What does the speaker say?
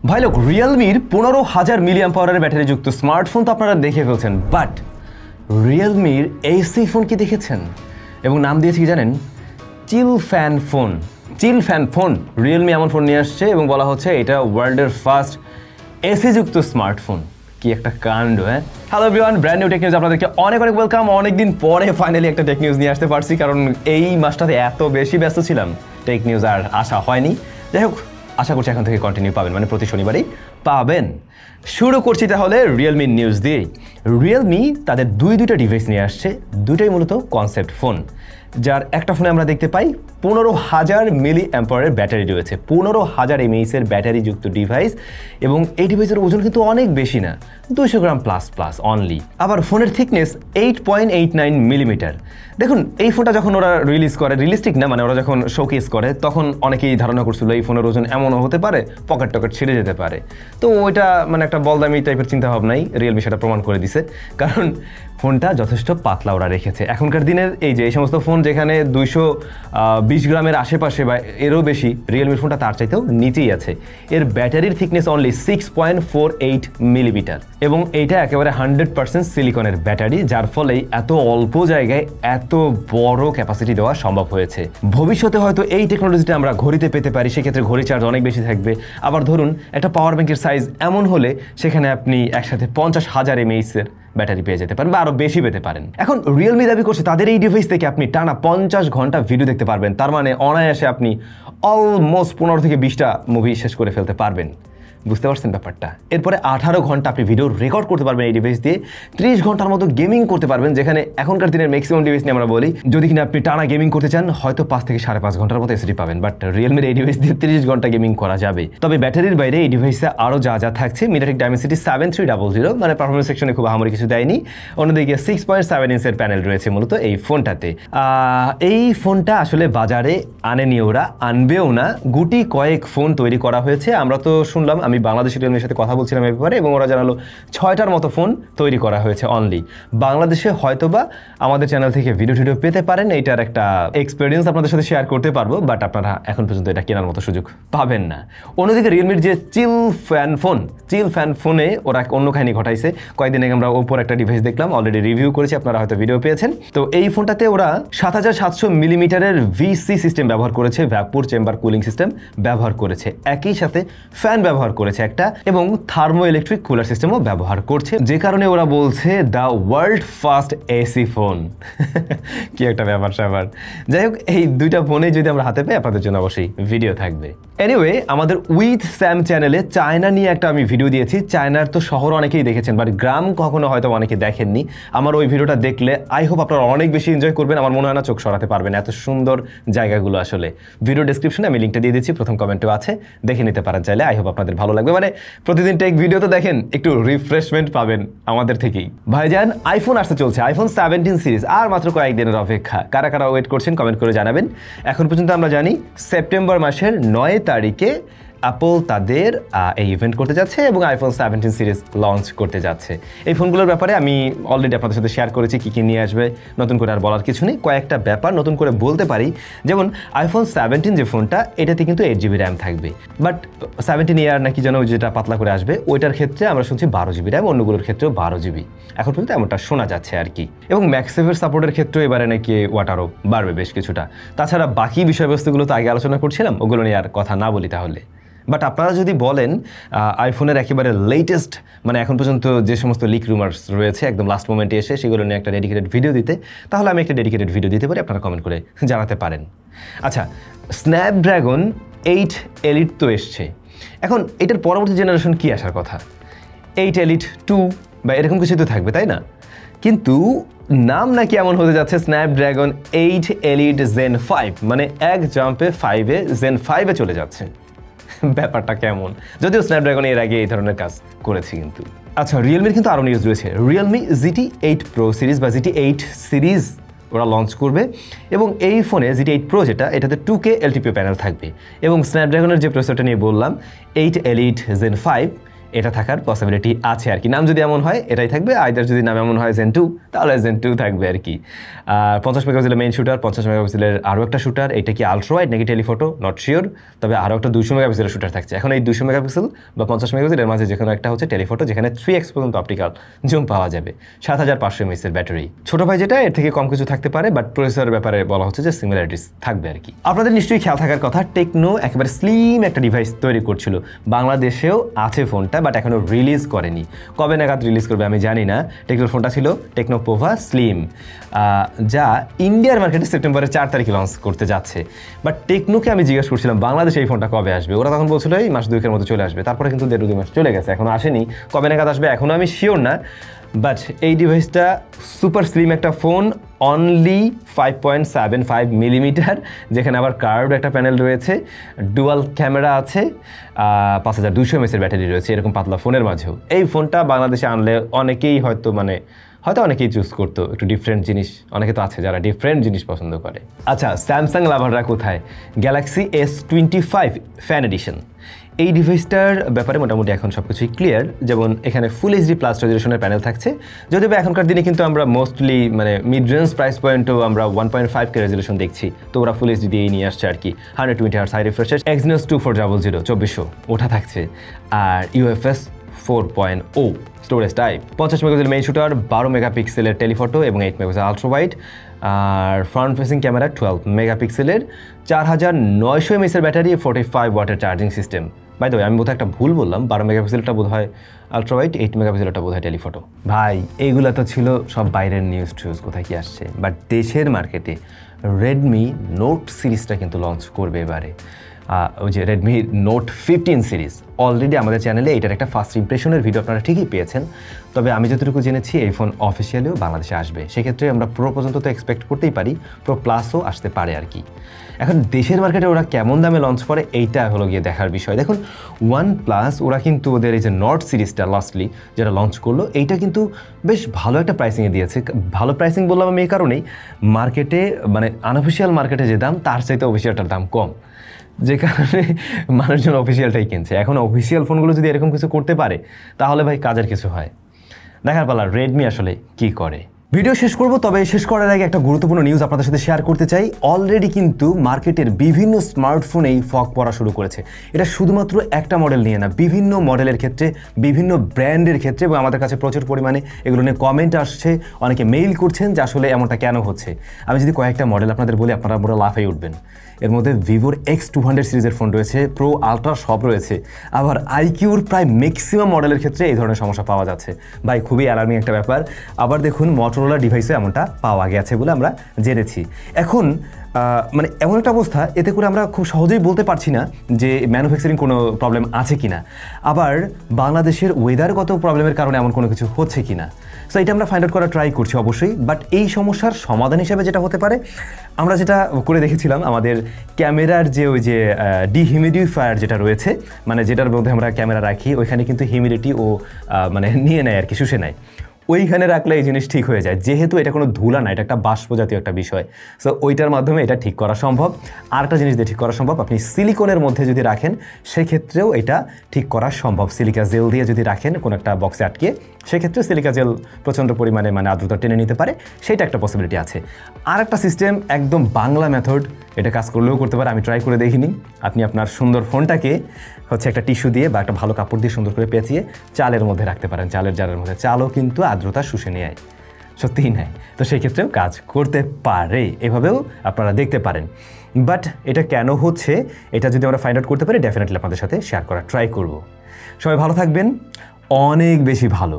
ভাই লোক রিয়েলমির 15,000 মিলিয়াম পাওয়ারের ব্যাটারি যুক্ত স্মার্টফোন তো আপনারা দেখে ফেলছেন, বাট রিয়েলমির এই ফোন কি দেখেছেন? এবং নাম দিয়েছে কি জানেন? চিল ফ্যান ফোন। চিল ফ্যান ফোন রিয়েলমি এমন ফোন নিয়ে আসছে এবং বলা হচ্ছে এটা ওয়ার্ল্ডের ফার্স্ট এসি যুক্ত স্মার্টফোন। কি একটা কাণ্ড! হ্যাঁ, hello everyone, brand new tech news আপনাদেরকে অনেক অনেক ওয়েলকাম। অনেকদিন পরে ফাইনালি একটা টেক নিউজ নিয়ে আসতে পারছি, কারণ এই মাসটাতে এত বেশি ব্যস্ত ছিলাম টেক নিউজ আর আসা হয়নি। যাই হোক, আশা করছি এখন থেকে কন্টিনিউ পাবেন, মানে প্রতি শনিবারই পাবেন। শুরু করছি তাহলে রিয়েলমি নিউজ দিয়ে। রিয়েলমি তাদের দুইটা ডিভাইস নিয়ে আসছে, দুটোই মূলত কনসেপ্ট ফোন, যার একটা ফোনে আমরা দেখতে পাই 15,000 মিলি অ্যাম্পারের ব্যাটারি রয়েছে, 15,000 mAh-এর ব্যাটারি যুক্ত ডিভাইস। এবং এই ডিভাইসের ওজন কিন্তু অনেক বেশি না, 200 গ্রাম প্লাস অনলি। আবার ফোনের থিকনেস 8.89 মিলিমিটার। দেখুন, এই ফোনটা যখন ওরা রিলিজ করে, রিলিস্টিক না মানে ওরা যখন শোকেস করে, তখন অনেকেই ধারণা করছিল এই ফোনের ওজন এমনও হতে পারে, পকেট ছিঁড়ে যেতে পারে। তো ওইটা মানে একটা বলদামি টাইপের চিন্তাভাবনাই রিয়েলমি সেটা প্রমাণ করে দিছে, কারণ ফোনটা যথেষ্ট পাতলা ওরা রেখেছে। এখনকার দিনের এই সমস্ত ফোন যেখানে 220 গ্রামের আশেপাশে বা এরও বেশি, রিয়েলমির ফোনটা তার চাইতেও নিচেই আছে। এর ব্যাটারির থিকনেস অনলি 6.48 মিলিমিটার এবং এইটা একেবারে 100% সিলিকনের ব্যাটারি, যার ফলে এত অল্প জায়গায় এত বড় ক্যাপাসিটি দেওয়া সম্ভব হয়েছে। ভবিষ্যতে হয়তো এই টেকনোলজিটা আমরা ঘড়িতে পেতে পারি, সেক্ষেত্রে ঘড়ি চার্জ অনেক বেশি থাকবে। আবার ধরুন একটা পাওয়ার ব্যাংকের সাইজ এমন হলে সেখানে আপনি একসাথে 50,000 mAh-এর ব্যাটারি পেয়ে যেতে পারেন বা আরো বেশি পেতে পারেন। এখন রিয়েলমি দাবি করছে তাদের এই ডিভাইস থেকে আপনি টানা 50 ঘন্টা ভিডিও দেখতে পারবেন, তার মানে অনায়াসে আপনি অলমোস্ট 15 থেকে 20টা মুভি শেষ করে ফেলতে পারবেন। বুঝতে পারছেন ব্যাপারটা? এরপরে 18 ঘন্টা আপনি ভিডিও রেকর্ড করতে পারবেন এই ডিভাইস দিয়ে, 30 ঘন্টার মতো গেমিং করতে পারবেন, যেখানে এখনকার দিনের ম্যাক্সিমাম ডিভাইস নিয়ে আমরা বলি যদি কিনা আপনি টানা গেমিং করতে চান হয়তো 5 থেকে 5.5 ঘন্টার মতো এসডি পাবেন, বাট রিয়েলমির এই ডিভাইস দিয়ে 30 ঘন্টা গেমিং করা যাবে। তবে ব্যাটারির বাইরে এই ডিভাইসে আরও যা থাকছে, মিডিয়াটেক ডাইমেনসিটি 7300, মানে পারফরমেন্স সেকশনে খুব আহামরি কিছু দেয়নি। অন্যদিকে 6.7 ইঞ্চের প্যানেল রয়েছে মূলত এই ফোনটাতে। এই ফোনটা আসলে বাজারে আনেনি ওরা, আনবেও না। গুটি কয়েক ফোন তৈরি করা হয়েছে। আমরা তো শুনলাম, আমি বাংলাদেশের রিয়েলমির সাথে কথা বলছিলাম এই ব্যাপারে, এবং ওরা জানালো 6টার মতো ফোন তৈরি করা হয়েছে অনলি। বাংলাদেশে হয়তোবা আমাদের চ্যানেল থেকে ভিডিও পেতে পারেন, এইটার একটা এক্সপিরিয়েন্স আপনাদের সাথে শেয়ার করতে পারবো, বাট আপনারা এখন পর্যন্ত এটা কেনার মতো সুযোগ পাবেন না। অন্যদিকে রিয়েলমির যে চিল ফ্যান ফোনে ওরা অন্য কাহিনী ঘটাইছে। কয়েকদিন আগে আমরা ওপর একটা ডিভাইস দেখলাম, অলরেডি রিভিউ করেছি, আপনারা হয়তো ভিডিও পেয়েছেন। তো এই ফোনটাতে ওরা 7700 মিলিমিটারের ভিসি সিস্টেম ব্যবহার করেছে, ভ্যাপুর চেম্বার কুলিং সিস্টেম ব্যবহার করেছে, একই সাথে ফ্যান ব্যবহার করেছে একটা, এবং থার্মো ইলেকট্রিক কুলার সিস্টেমও ব্যবহার করছে, যে কারণে ওরা বলছে the world first AC phone. কি একটা ব্যাপার। যাই হোক, এই দুইটা ফোনে যদি আমরা হাতে পাই আপনাদের জন্য অবশ্যই ভিডিও থাকবে। এনিওয়ে, আমাদের উইথ স্যাম চ্যানেলে চায়না নিয়ে একটা আমি ভিডিও দিয়েছি। চায়নার তো শহর অনেকেই দেখেছেন, বাট গ্রাম কখনো হয়তো অনেকে দেখেননি। আমার ওই ভিডিওটা দেখলে আই হোপ আপনারা অনেক বেশি এনজয় করবেন। আমার মনে হয় না চোখ সরাতে পারবেন, এত সুন্দর জায়গাগুলো আসলে। ভিডিও ডেসক্রিপশনে আমি লিঙ্কটা দিয়ে দিচ্ছি, প্রথম কমেন্টও আছে, দেখে নিতে পারেন চাইলে। আই হোপ আপনাদের ভালো লাগবে। মানে প্রতিদিন টেক ভিডিও তো দেখেন, একটু রিফ্রেশমেন্ট পাবেন আমাদের থেকেই। ভাইজান, আইফোন আসতে চলছে, আইফোন 17 সিরিজ, আর মাত্র কয়েকদিনের অপেক্ষা। কারা ওয়েট করছেন কমেন্ট করে জানাবেন। এখন পর্যন্ত আমরা জানি সেপ্টেম্বর মাসের 9 তারিখে অ্যাপল তাদের এই ইভেন্ট করতে যাচ্ছে এবং আইফোন 17 সিরিজ লঞ্চ করতে যাচ্ছে। এই ফোনগুলোর ব্যাপারে আমি অলরেডি আপনাদের সাথে শেয়ার করেছি কি নিয়ে আসবে, নতুন করে আর বলার কিছু নেই। কয়েকটা ব্যাপার নতুন করে বলতে পারি, যেমন আইফোন 17 যে ফোনটা, এটাতে কিন্তু 8GB র্যাম থাকবে, বাট 17 ইয়ার নাকি যেন যেটা পাতলা করে আসবে, ওইটার ক্ষেত্রে আমরা শুনছি 12GB র্যাম, অন্যগুলোর ক্ষেত্রেও 12GB। এখন পর্যন্ত এমনটা শোনা যাচ্ছে আর কি। এবং ম্যাক্সেভের সাপোর্টের ক্ষেত্রেও এবারে নাকি ওয়াটারও বাড়বে বেশ কিছুটা। তাছাড়া বাকি বিষয়বস্তুগুলো তো আগে আলোচনা করছিলাম, ওগুলো নিয়ে আর কথা না বলি তাহলে। বাট আপনারা যদি বলেন আইফোনের একেবারে লেটেস্ট, মানে এখন পর্যন্ত যে সমস্ত লিক রুমার্স রয়েছে একদম লাস্ট মোমেন্টে এসে, সেগুলো নিয়ে একটা ডেডিকেটেড ভিডিও দিতে, তাহলে আমি একটা ডেডিকেটেড ভিডিও দিতে পারি, আপনারা কমেন্ট করে জানাতে পারেন। আচ্ছা, স্ন্যাপড্রাগন 8 এলিট তো এসছে, এখন এটার পরবর্তী জেনারেশন কি আসার কথা? 8 এলিট 2 বা এরকম কিছু তো থাকবে, তাই না? কিন্তু নাম নাকি এমন হতে যাচ্ছে স্ন্যাপড্রাগন 8 এলিট জেন 5, মানে এক জাম্পে 5-এ জেন 5-এ চলে যাচ্ছে। ব্যাপারটা কেমন? যদিও স্ন্যাপড্রাগন এর আগে এই ধরনের কাজ করেছে কিন্তু। আচ্ছা, রিয়েলমির কিন্তু আরও নিউজ রয়েছে। রিয়েলমি GT 8 Pro সিরিজ বা GT 8 সিরিজ ওরা লঞ্চ করবে, এবং এই ফোনে GT 8 Pro যেটা, এটাতে 2K LTPO প্যানেল থাকবে, এবং স্ন্যাপড্রাগনের যে প্রসেসরটা নিয়ে বললাম 8 এলিট জেন 5, এটা থাকার পসিবিলিটি আছে আর কি। নাম যদি এমন হয় এটাই থাকবে, আইদার যদি নাম এমন হয় Zen 2 তাহলে Zen 2 থাকবে আর কি। 50 মেগাপিক্সেলের মেইন শুটার, 50 মেগাপিক্সেলের আরও একটা শুটার, এটা কি আলট্রা ওয়াইড নাকি টেলিফটো নট শিওর, তবে আরও একটা 200 মেগাপিক্সেলের শুটার থাকছে। এখন এই 200 মেগাপিক্সেল বা 50 মেগাপিক্সেলের মাঝে যেখানে একটা হচ্ছে টেলিফটো, যেখানে 3x পর্যন্ত অপটিক্যাল জুম পাওয়া যাবে, 7500 mAh ব্যাটারি। ছোট ভাই যেটা এর থেকে কম কিছু থাকতে পারে, বাট প্রসেসরের ব্যাপারে বলা হচ্ছে যে সিমিলারিটিস থাকবে আর কি। আপনাদের নিশ্চয়ই খেয়াল থাকার কথা, টেকনো একেবারে স্লিম একটা ডিভাইস তৈরি করছিল, বাংলাদেশেও আছে ফোনটা, বাট এখনও রিলিজ করেনি। কবে নাগাদ রিলিজ করবে আমি জানি না। টেকনোর ফোনটা ছিল টেকনো পোভা স্লিম, যা ইন্ডিয়ার মার্কেটে সেপ্টেম্বরের 4 তারিখে লঞ্চ করতে যাচ্ছে। বাট টেকনোকে আমি জিজ্ঞাসা করছিলাম বাংলাদেশে এই ফোনটা কবে আসবে, ওরা তখন বলছিল এই মাস 2 মতো চলে আসবে। তারপরে কিন্তু 1.5-2 মাস চলে গেছে, এখনও আসেনি। কবে নাগাদ আসবে এখনও আমি শিওর না। বাট এই ডিভাইসটা সুপার স্লিম একটা ফোন, অনলি 5.75 মিলিমিটার, যেখানে আবার কার্ভড একটা প্যানেল রয়েছে, ডুয়াল ক্যামেরা আছে, 5200 mAh ব্যাটারি রয়েছে। এরকম পাতলা ফোনের মাঝেও এই ফোনটা বাংলাদেশে আনলে অনেকেই হয়তো অনেকেই চুজ করতো একটু ডিফারেন্ট জিনিস। অনেকে তো আছে যারা ডিফারেন্ট জিনিস পছন্দ করে। আচ্ছা, স্যামসাং লাভাররা কোথায়? গ্যালাক্সি S25 ফ্যান এডিশন, এই ডিভাইসটার ব্যাপারে মোটামুটি এখন সব কিছুই ক্লিয়ার। যেমন এখানে ফুল এইচডি প্লাস রেজলিউশনের প্যানেল থাকছে, যদিও এখনকার দিনে কিন্তু আমরা মোস্টলি মিড রেঞ্জ প্রাইস পয়েন্টও আমরা 1.5K রেজলিউশন দেখছি, তো ওরা ফুল এইচডি দিয়েই নিয়ে আসছে আর কি। 120 Hz হাই রিফ্রেশ, Exynos 2400 2400 ওটা থাকছে, আর UFS 4.0 storage type, 50 megapixel main shooter, 12 মেগাপিক্সেলের টেলিফটো এবং 8 মেগাপিক্সেল আলট্রা ওয়াইড, আর ফ্রন্ট ফেসিং ক্যামেরা 12 মেগাপিক্সেলের, 4900 mAh ব্যাটারি, 45 ওয়াটের charging system. By the way, আমি বোধহয় একটা ভুল বললাম, 12 মেগাপিক্সেলটা বোধ হয় আলট্রা ওয়াইড, 8 মেগাপিক্সেলটা বোধ হয় টেলিফটো। ভাই এইগুলো তো ছিল সব বাইরের নিউজ টিউজ, কোথায় কি আসছে। বাট দেশের মার্কেটে রেডমি নোট সিরিজটা কিন্তু লঞ্চ করবে এবারে। ওই যে রেডমি নোট 15 সিরিজ, অলরেডি আমাদের চ্যানেলে এটার একটা ফার্স্ট ইমপ্রেশনের ভিডিও আপনারা ঠিকই পেয়েছেন। তবে আমি যতটুকু জেনেছি এই ফোন অফিসিয়ালিও বাংলাদেশে আসবে, সেক্ষেত্রে আমরা প্রো পর্যন্ত তো এক্সপেক্ট করতেই পারি, প্রো প্লাসও আসতে পারে আর কি। এখন দেশের মার্কেটে ওরা কেমন দামে লঞ্চ করে এইটা হলো গিয়ে দেখার বিষয়। দেখুন OnePlus ওরা কিন্তু ওদের এই যে নট সিরিজটা লাস্টলি যেটা লঞ্চ করলো, এইটা কিন্তু বেশ ভালো একটা প্রাইসিংয়ে দিয়েছে। ভালো প্রাইসিং বললাম আমি এই কারণেই, মার্কেটে আনঅফিসিয়াল মার্কেটে যে দাম তার চাইতে অফিসিয়ালটার দাম কম, যে কারণে মানুষজন অফিসিয়ালটাই কিনছে। এখন অফিসিয়াল ফোনগুলো যদি এরকম কিছু করতে পারে তাহলে ভাই কাজের কিছু হয়। দেখার পালা রেডমি আসলে কি করে। ভিডিও শেষ করব, তবে শেষ করার আগে একটা গুরুত্বপূর্ণ নিউজ আপনাদের সাথে শেয়ার করতে চাই। অলরেডি কিন্তু মার্কেটের বিভিন্ন স্মার্টফোনেই ফগ পড়া শুরু করেছে। এটা শুধুমাত্র একটা মডেল নিয়ে না, বিভিন্ন মডেলের ক্ষেত্রে, বিভিন্ন ব্র্যান্ডের ক্ষেত্রে, এবং আমাদের কাছে প্রচুর পরিমাণে এগুলো নিয়ে কমেন্ট আসছে, অনেকে মেইল করছেন যে আসলে এমনটা কেন হচ্ছে। আমি যদি কয়েকটা মডেল আপনাদের বলি আপনারা পুরো লাফাই উঠবেন। এর মধ্যে ভিভোর X200 সিরিজের ফোন রয়েছে, প্রো আলট্রা সব রয়েছে, আবার আইকিউর প্রায় ম্যাক্সিমাম মডেলের ক্ষেত্রে এই ধরনের সমস্যা পাওয়া যাচ্ছে। ভাই খুবই অ্যালার্মিং একটা ব্যাপার। আবার দেখুন মটোরোলা ডিভাইসে এমনটা পাওয়া গেছে বলে আমরা জেনেছি। এখন এমন একটা অবস্থা, এতে করে আমরা খুব সহজেই বলতে পারছি না যে ম্যানুফ্যাকচারিং কোনো প্রবলেম আছে কিনা, আবার বাংলাদেশের ওয়েদারগত প্রবলেমের কারণে এমন কোনো কিছু হচ্ছে কিনা। সো এটা আমরা ফাইন্ড আউট করার ট্রাই করছি অবশ্যই। বাট এই সমস্যার সমাধান হিসেবে যেটা হতে পারে, আমরা যেটা করে দেখেছিলাম, আমাদের ক্যামেরার যে ওই যে ডিহিউমিডিফায়ার যেটা রয়েছে, যেটার মধ্যে আমরা ক্যামেরা রাখি, ওইখানে কিন্তু হিউমিডিটি ও নিয়ে নেয় আর কি, শুষে নেয়। ওইখানে রাখলে এই জিনিস ঠিক হয়ে যায়, যেহেতু এটা কোনো ধুলা না, এটা একটা বাষ্প জাতীয় একটা বিষয়। সো ওইটার মাধ্যমে এটা ঠিক করা সম্ভব। আরেকটা জিনিস দিয়ে ঠিক করা সম্ভব, আপনি সিলিকনের মধ্যে যদি রাখেন সেক্ষেত্রেও এটা ঠিক করা সম্ভব। সিলিকা জেল দিয়ে যদি রাখেন কোনো একটা বক্সে আটকে, সেক্ষেত্রে সিলিকা জেল প্রচণ্ড পরিমাণে আর্দ্রতা টেনে নিতে পারে, সেটা একটা পসিবিলিটি আছে। আর একটা সিস্টেম একদম বাংলা মেথড, এটা কাজ করলেও করতে পারে, আমি ট্রাই করে দেখিনি। আপনি আপনার সুন্দর ফোনটাকে একটা টিস্যু দিয়ে বা একটা ভালো কাপড় দিয়ে সুন্দর করে পেঁচিয়ে চালের মধ্যে রাখতে পারেন, চালের জারের মধ্যে। চালও কিন্তু আর্দ্রতা শুষে নেয়, সত্যিই নেয়, তো সেই ক্ষেত্রেও কাজ করতে পারে। এভাবেও আপনারা দেখতে পারেন। বাট এটা কেন হচ্ছে, এটা যদি আমরা ফাইন্ড আউট করতে পারি, ডেফিনেটলি আপনাদের সাথে শেয়ার করার ট্রাই করব। সবাই ভালো থাকবেন, অনেক বেশি ভালো।